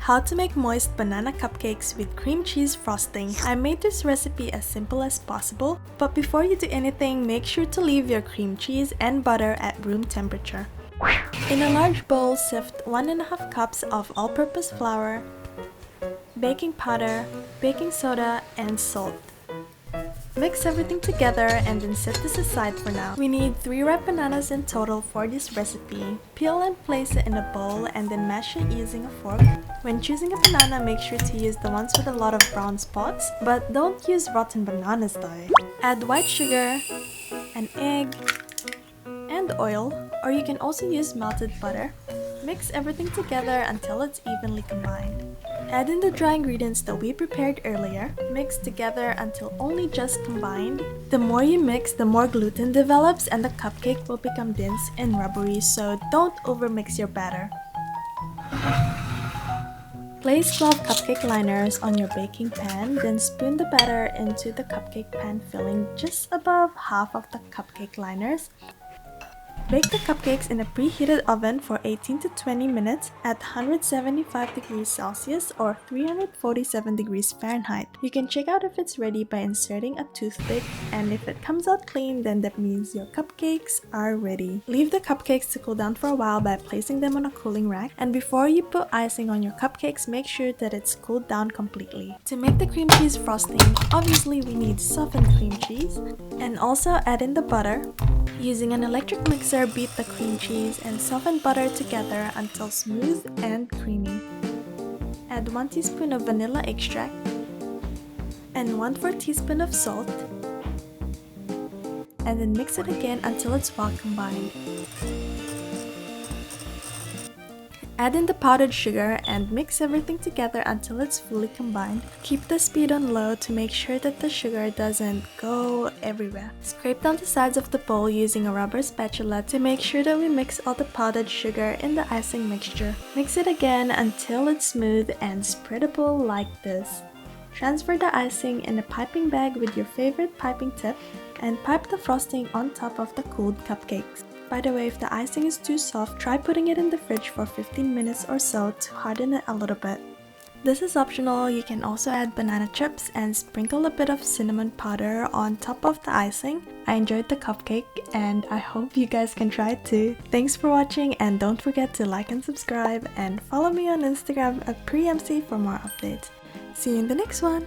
How to make moist banana cupcakes with cream cheese frosting. I made this recipe as simple as possible, but before you do anything, make sure to leave your cream cheese and butter at room temperature. In a large bowl, sift 1.5 cups of all-purpose flour, baking powder, baking soda, and salt. Mix everything together and then set this aside for now. We need 3 ripe bananas in total for this recipe. Peel and place it in a bowl and then mash it using a fork. When choosing a banana, make sure to use the ones with a lot of brown spots, but don't use rotten bananas though. Add white sugar, an egg, and oil, or you can also use melted butter. Mix everything together until it's evenly combined. Add in the dry ingredients that we prepared earlier. Mix together until only just combined. The more you mix, the more gluten develops and the cupcake will become dense and rubbery, so don't overmix your batter. Place 12 cupcake liners on your baking pan, then spoon the batter into the cupcake pan filling just above half of the cupcake liners. Bake the cupcakes in a preheated oven for 18 to 20 minutes at 175 degrees Celsius or 347 degrees Fahrenheit. You can check out if it's ready by inserting a toothpick, and if it comes out clean, then that means your cupcakes are ready. Leave the cupcakes to cool down for a while by placing them on a cooling rack, and before you put icing on your cupcakes, make sure that it's cooled down completely. To make the cream cheese frosting, obviously we need softened cream cheese, and also add in the butter. Using an electric mixer, beat the cream cheese and softened butter together until smooth and creamy. Add 1 teaspoon of vanilla extract and 1/4 teaspoon of salt, and then mix it again until it's well combined. Add in the powdered sugar and mix everything together until it's fully combined. Keep the speed on low to make sure that the sugar doesn't go everywhere. Scrape down the sides of the bowl using a rubber spatula to make sure that we mix all the powdered sugar in the icing mixture. Mix it again until it's smooth and spreadable like this. Transfer the icing in a piping bag with your favorite piping tip and pipe the frosting on top of the cooled cupcakes. By the way, if the icing is too soft, try putting it in the fridge for 15 minutes or so to harden it a little bit. This is optional. You can also add banana chips and sprinkle a bit of cinnamon powder on top of the icing. I enjoyed the cupcake and I hope you guys can try it too. Thanks for watching, and don't forget to like and subscribe and follow me on Instagram at PriMC for more updates. See you in the next one!